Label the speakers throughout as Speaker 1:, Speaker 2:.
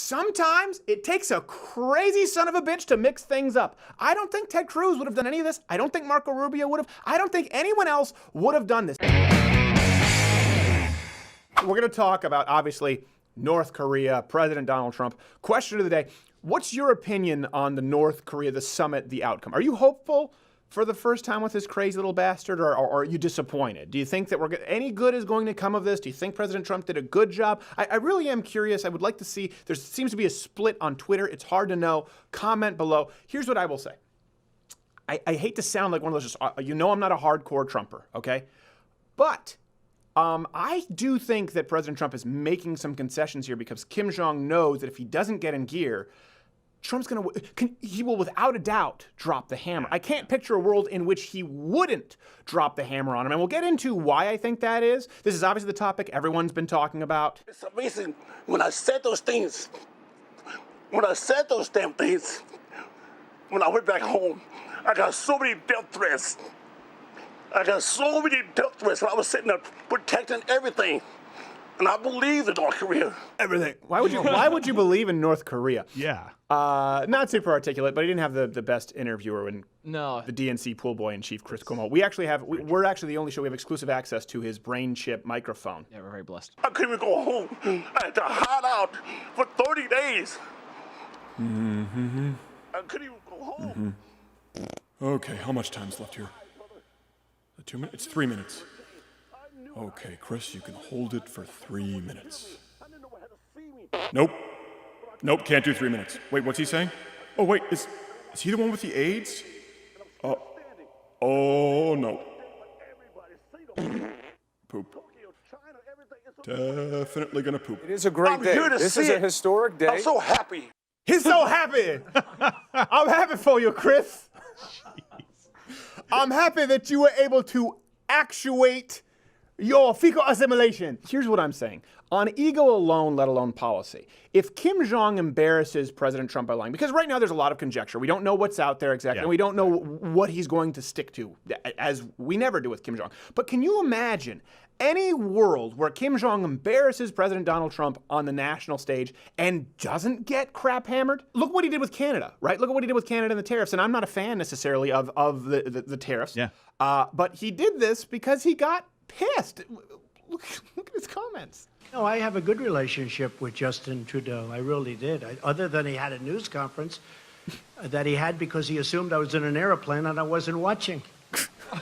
Speaker 1: sometimes it takes a crazy son of a bitch to mix things up. I don't think Ted Cruz would have done any of this. I don't think Marco Rubio would have. I don't think anyone else would have done this. We're going to talk about, obviously, North Korea, President Donald Trump. Question of the day, what's your opinion on the North Korea, the summit, the outcome? Are you hopeful for the first time with this crazy little bastard, or are you disappointed? Do you think that any good is going to come of this? Do you think President Trump did a good job? I really am curious. I would like to see. There seems to be a split on Twitter. It's hard to know. Comment below. Here's what I will say. I hate to sound like one of those just, I'm not a hardcore Trumper, okay? But I do think that President Trump is making some concessions here because Kim Jong knows that if he doesn't get in gear, Trump's he will without a doubt drop the hammer. I can't picture a world in which he wouldn't drop the hammer on him. And we'll get into why I think that is. This is obviously the topic everyone's been talking about.
Speaker 2: It's amazing when I said those things, when I said those damn things, when I went back home, I got so many death threats. I got so many death threats when I was sitting there protecting everything. And I believe in North Korea.
Speaker 1: Everything. Why would you believe in North Korea?
Speaker 3: Yeah.
Speaker 1: Not super articulate, but he didn't have the best interviewer in
Speaker 4: the
Speaker 1: DNC pool boy in chief, Chris Cuomo. We're actually the only show we have exclusive access to his brain chip microphone.
Speaker 4: Yeah, we're very blessed.
Speaker 2: I couldn't even go home. I had to hide out for 30 days.
Speaker 1: Mm-hmm.
Speaker 2: I couldn't even go home.
Speaker 5: Mm-hmm. Okay, how much time's left here? 2 minutes? It's 3 minutes. Okay, Chris, you can hold it for 3 minutes. Nope. Nope, can't do 3 minutes. Wait, what's he saying? Oh, wait, is he the one with the AIDS? Oh, no. Poop. Definitely gonna poop.
Speaker 6: It is a great day. This is a historic day.
Speaker 2: I'm so happy.
Speaker 1: He's so happy. I'm happy for you, Chris. I'm happy that you were able to actuate your fecal assimilation. Here's what I'm saying. On ego alone, let alone policy, if Kim Jong embarrasses President Trump by lying, because right now there's a lot of conjecture. We don't know what's out there exactly, and we don't know what he's going to stick to, as we never do with Kim Jong. But can you imagine any world where Kim Jong embarrasses President Donald Trump on the national stage and doesn't get crap hammered? Look what he did with Canada, right? Look at what he did with Canada and the tariffs. And I'm not a fan necessarily of the tariffs.
Speaker 3: Yeah.
Speaker 1: But he did this because he got pissed. Look at his comments.
Speaker 7: No, I have a good relationship with Justin Trudeau. I really did. Other than he had a news conference that he had because he assumed I was in an airplane and I wasn't watching.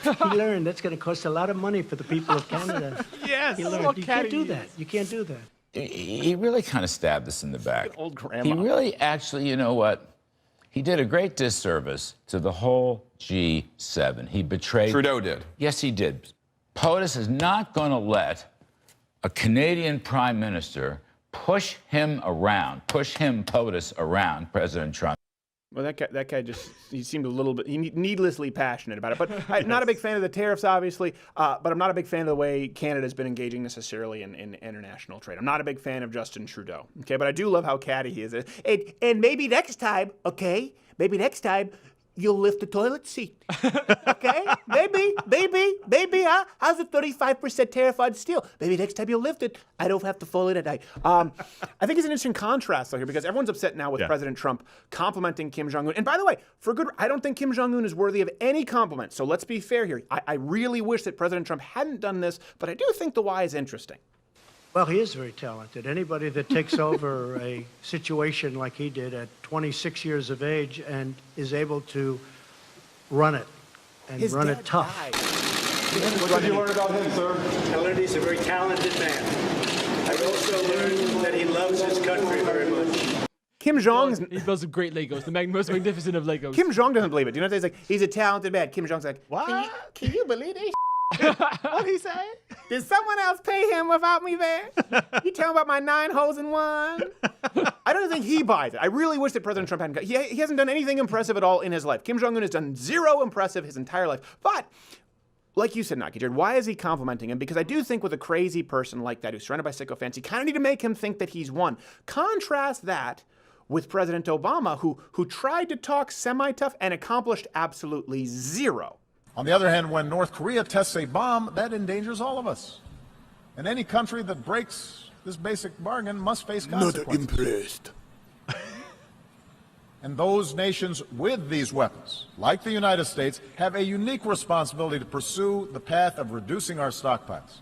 Speaker 7: He learned that's going to cost a lot of money for the people of Canada.
Speaker 3: Yes.
Speaker 7: He learned you can't do that. You can't do that.
Speaker 8: He really kind of stabbed us in the back.
Speaker 1: Old grandma.
Speaker 8: He really actually, you know what? He did a great disservice to the whole G7. He betrayed...
Speaker 6: Trudeau did.
Speaker 8: Yes, he did. POTUS is not going to let a Canadian prime minister push him, POTUS, around President Trump.
Speaker 1: Well, that guy just, he seemed a little bit needlessly passionate about it. But I'm not a big fan of the tariffs, obviously, but I'm not a big fan of the way Canada's been engaging necessarily in international trade. I'm not a big fan of Justin Trudeau, okay? But I do love how catty he is. And maybe next time, okay? Maybe next time, you'll lift the toilet seat, okay? Maybe, huh? How's the 35% tariff on steel? Maybe next time you'll lift it, I don't have to fold it at night. I think it's an interesting contrast, though, here, because everyone's upset now with President Trump complimenting Kim Jong Un. And by the way, I don't think Kim Jong Un is worthy of any compliment, so let's be fair here. I really wish that President Trump hadn't done this, but I do think the why is interesting.
Speaker 7: Well, he is very talented. Anybody that takes over a situation like he did at 26 years of age and is able to run it and run it tough.
Speaker 6: What did you learn about him, sir?
Speaker 7: I learned he's a very talented man. I also learned that he loves his country very much.
Speaker 1: Kim Jong...
Speaker 4: He builds some great Legos, the most magnificent of Legos.
Speaker 1: Kim Jong doesn't believe it. Do you know what he's like? He's a talented man. Kim Jong's like,
Speaker 3: what?
Speaker 1: Can you believe this?
Speaker 4: What'd he say?
Speaker 1: Did someone else pay him without me there? You tell him about my 9 holes in one? I don't think he buys it. I really wish that President Trump hadn't. He hasn't done anything impressive at all in his life. Kim Jong Un has done zero impressive his entire life. But, like you said, Naki Jared, why is he complimenting him? Because I do think with a crazy person like that who's surrounded by sycophants, you kind of need to make him think that he's won. Contrast that with President Obama, who tried to talk semi-tough and accomplished absolutely zero.
Speaker 9: On the other hand, when North Korea tests a bomb, that endangers all of us. And any country that breaks this basic bargain must face consequences.
Speaker 5: Not impressed.
Speaker 9: And those nations with these weapons, like the United States, have a unique responsibility to pursue the path of reducing our stockpiles.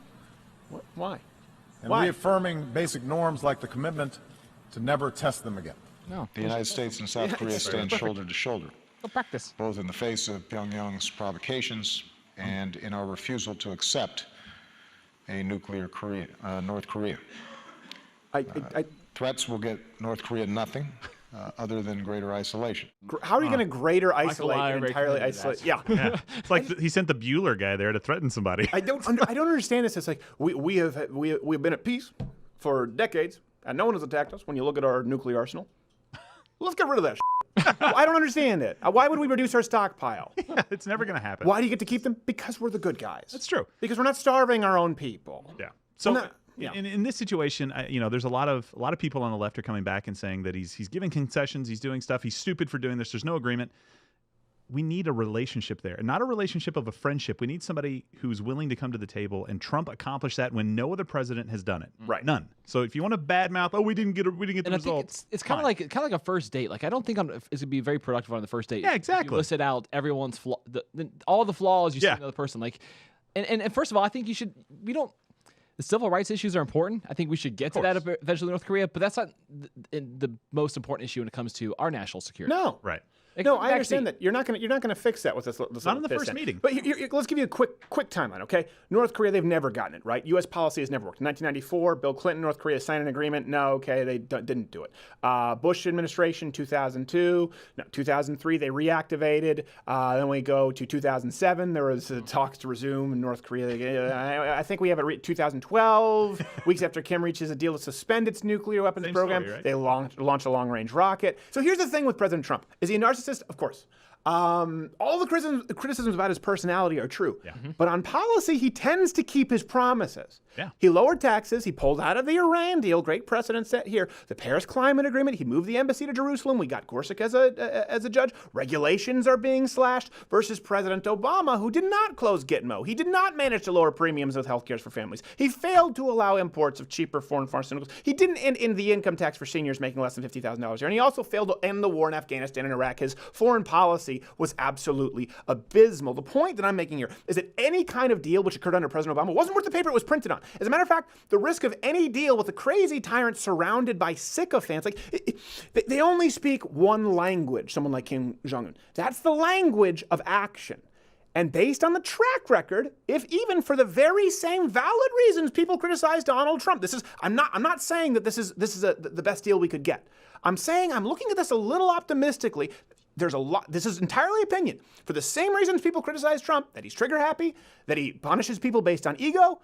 Speaker 1: Why?
Speaker 9: And
Speaker 1: Why?
Speaker 9: reaffirming basic norms like the commitment to never test them again.
Speaker 4: No.
Speaker 3: The United States and South Korea stand shoulder to shoulder,
Speaker 4: Go practice.
Speaker 3: both in the face of Pyongyang's provocations and in our refusal to accept a nuclear North Korea. Threats will get North Korea nothing other than greater isolation.
Speaker 1: How are you going to greater isolate
Speaker 4: Lyon
Speaker 1: and
Speaker 4: very
Speaker 1: entirely
Speaker 4: committed to
Speaker 1: isolate?
Speaker 4: that.
Speaker 1: Yeah.
Speaker 10: It's like he sent the Bueller guy there to threaten somebody.
Speaker 1: I don't understand this. It's like we've been at peace for decades, and no one has attacked us. When you look at our nuclear arsenal, let's get rid of that. I don't understand it. Why would we reduce our stockpile?
Speaker 10: It's never going to happen.
Speaker 1: Why do you get to keep them? Because we're the good guys.
Speaker 10: That's true.
Speaker 1: Because we're not starving our own people.
Speaker 10: Yeah. So
Speaker 1: Well, no,
Speaker 10: in this situation, there's a lot of people on the left are coming back and saying that he's giving concessions, he's doing stuff, he's stupid for doing this. There's no agreement. We need a relationship there, and not a relationship of a friendship. We need somebody who's willing to come to the table, and Trump accomplished that when no other president has done it.
Speaker 1: Right.
Speaker 10: None. So if you want to badmouth, we didn't get the
Speaker 4: And I think
Speaker 10: results.
Speaker 4: it's kind of like a first date. Like I don't think it's gonna be very productive on the first date.
Speaker 10: Yeah,
Speaker 4: If
Speaker 10: exactly.
Speaker 4: you listed out everyone's all the flaws you see in another person. Like, and first of all, I think the civil rights issues are important. I think we should get to that eventually in North Korea, but that's not the most important issue when it comes to our national security.
Speaker 1: No.
Speaker 10: Right.
Speaker 1: No, I understand that you're not gonna fix that with this.
Speaker 10: Not in the first meeting.
Speaker 1: But let's give you a quick timeline, okay? North Korea, they've never gotten it right. U.S. policy has never worked. In 1994, Bill Clinton, North Korea signed an agreement. No, okay, they didn't do it. Bush administration, 2002, no, 2003, they reactivated. Then we go to 2007. There was talks to resume in North Korea. I think we have it 2012. Weeks after Kim reaches a deal to suspend its nuclear weapons
Speaker 10: Same
Speaker 1: program,
Speaker 10: story, right?
Speaker 1: they launch a long-range rocket. So here's the thing with President Trump: is he a narcissist? Of course. All the criticisms about his personality are true. Yeah. But on policy, he tends to keep his promises.
Speaker 10: Yeah.
Speaker 1: He lowered taxes. He pulled out of the Iran deal. Great precedent set here. The Paris Climate Agreement. He moved the embassy to Jerusalem. We got Gorsuch as a judge. Regulations are being slashed versus President Obama, who did not close Gitmo. He did not manage to lower premiums with health care for families. He failed to allow imports of cheaper foreign pharmaceuticals. He didn't end the income tax for seniors making less than $50,000 a year. And he also failed to end the war in Afghanistan and Iraq. His foreign policy was absolutely abysmal. The point that I'm making here is that any kind of deal which occurred under President Obama wasn't worth the paper it was printed on. As a matter of fact, the risk of any deal with a crazy tyrant surrounded by sycophants, they only speak one language, someone like Kim Jong Un. That's the language of action. And based on the track record, if even for the very same valid reasons people criticize Donald Trump, I'm not saying that this is the best deal we could get. I'm saying I'm looking at this a little optimistically. There's a lot. This is entirely opinion. For the same reasons people criticize Trump, that he's trigger happy, that he punishes people based on ego,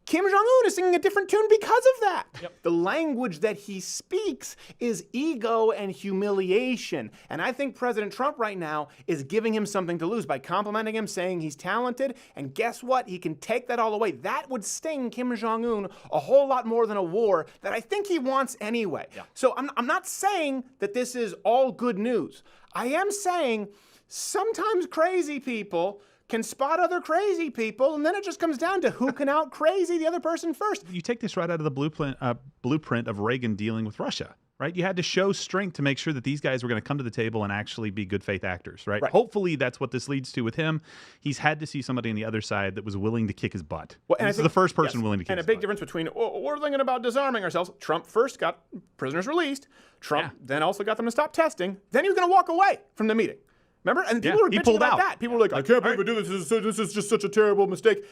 Speaker 1: Kim Jong Un is singing a different tune because of that. Yep. The language that he speaks is ego and humiliation. And I think President Trump right now is giving him something to lose by complimenting him, saying he's talented. And guess what? He can take that all away. That would sting Kim Jong Un a whole lot more than a war that I think he wants anyway. Yeah. So I'm not saying that this is all good news. I am saying sometimes crazy people can spot other crazy people, and then it just comes down to who can out crazy the other person first.
Speaker 10: You take this right out of the blueprint of Reagan dealing with Russia, right? You had to show strength to make sure that these guys were going to come to the table and actually be good faith actors, right? Hopefully that's what this leads to with him. He's had to see somebody on the other side that was willing to kick his butt. Well, and this is the first person willing to kick his butt.
Speaker 1: And a big difference between, we're thinking about disarming ourselves. Trump first got prisoners released. Trump then also got them to stop testing. Then he was going to walk away from the meeting. Remember? And people were bitching about that. People were like, I can't believe we do this. This is just such a terrible mistake.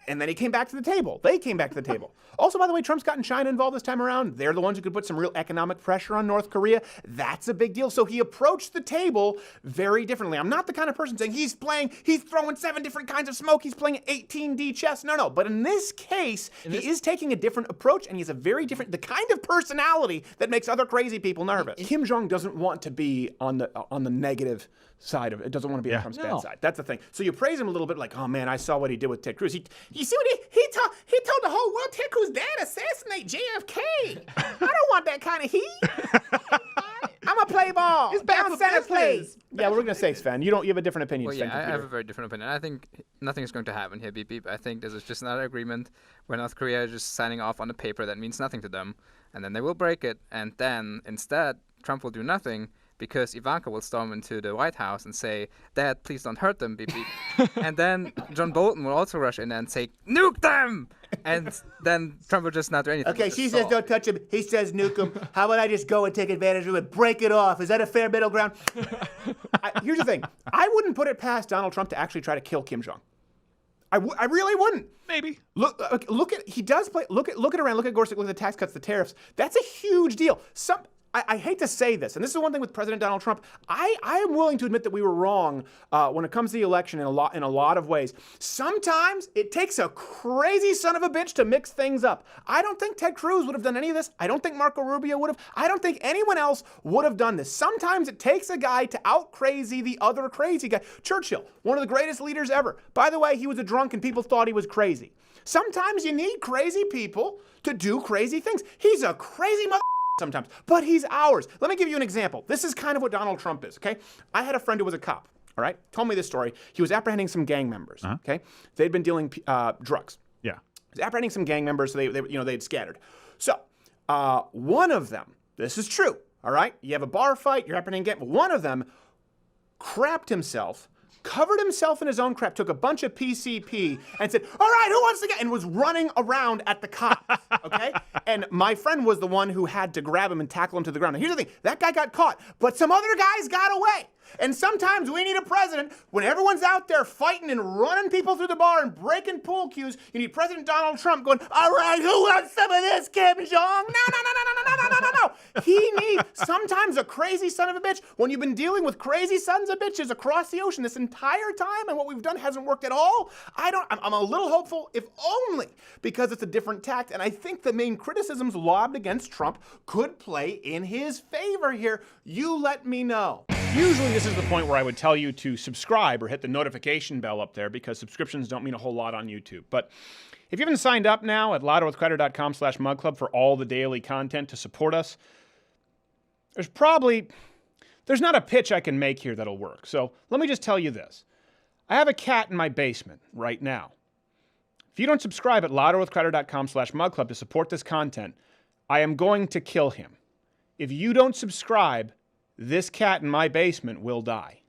Speaker 1: And then he came back to the table. They came back to the table. Also, by the way, Trump's gotten China involved this time around. They're the ones who could put some real economic pressure on North Korea. That's a big deal. So he approached the table very differently. I'm not the kind of person saying he's throwing 7 different kinds of smoke. He's playing 18D chess. No. But in this case, he is taking a different approach, and he's a very different, the kind of personality that makes other crazy people nervous. Kim Jong doesn't want to be on the negative side of it. Doesn't want to be on Trump's bad side. That's the thing. So you praise him a little bit, like, oh man, I saw what he did with Ted Cruz. You see what he told the whole world Ted Cruz dad assassinate JFK. I don't want that kind of heat. I'm gonna play ball.
Speaker 4: It's bad for business.
Speaker 1: Please. Yeah, we're gonna say, Sven. You have a different opinion.
Speaker 11: Well,
Speaker 1: Sven,
Speaker 11: yeah, I have a very different opinion. I think nothing is going to happen here, beep beep. I think this is just another agreement where North Korea is just signing off on a paper that means nothing to them, and then they will break it, and then instead Trump will do nothing. because Ivanka will storm into the White House and say, "Dad, please don't hurt them, beep beep." And then John Bolton will also rush in and say, "Nuke them!" And then Trump will just not do anything.
Speaker 1: Okay, she says don't touch him. He says nuke him. How about I just go and take advantage of it, break it off? Is that a fair middle ground? Here's the thing. I wouldn't put it past Donald Trump to actually try to kill Kim Jong. I really wouldn't.
Speaker 10: Maybe.
Speaker 1: Look at he does play. Look at Iran. Look at Gorsuch. Look at the tax cuts, the tariffs. That's a huge deal. I hate to say this, and this is one thing with President Donald Trump. I am willing to admit that we were wrong when it comes to the election in a lot of ways. Sometimes it takes a crazy son of a bitch to mix things up. I don't think Ted Cruz would have done any of this. I don't think Marco Rubio would have. I don't think anyone else would have done this. Sometimes it takes a guy to out crazy the other crazy guy. Churchill, one of the greatest leaders ever. By the way, he was a drunk and people thought he was crazy. Sometimes you need crazy people to do crazy things. He's a crazy mother. Sometimes, but he's ours. Let me give you an example. This is kind of what Donald Trump is, okay? I had a friend who was a cop, all right? Told me this story. He was apprehending some gang members, okay? They'd been dealing drugs.
Speaker 10: Yeah.
Speaker 1: He was apprehending some gang members, so they'd scattered. So, one of them, this is true, all right? You have a bar fight, you're apprehending gang. One of them crapped himself, covered himself in his own crap, took a bunch of PCP, and said, "All right, who wants to get?" and was running around at the cops, okay? And my friend was the one who had to grab him and tackle him to the ground. Now, here's the thing. That guy got caught, but some other guys got away. And sometimes we need a president, when everyone's out there fighting and running people through the bar and breaking pool cues, you need President Donald Trump going, "All right, who wants some of this, Kim Jong?" No. He needs sometimes a crazy son of a bitch. When you've been dealing with crazy sons of bitches across the ocean this entire time and what we've done hasn't worked at all, I'm a little hopeful, if only because it's a different tact. And I think the main criticisms lobbed against Trump could play in his favor here. You let me know. Usually this is the point where I would tell you to subscribe or hit the notification bell up there because subscriptions don't mean a whole lot on YouTube. But if you haven't signed up now at louderwithcrowder.com/mugclub for all the daily content to support us, there's not a pitch I can make here that'll work. So let me just tell you this. I have a cat in my basement right now. If you don't subscribe at louderwithcrowder.com/mugclub to support this content, I am going to kill him. If you don't subscribe, this cat in my basement will die.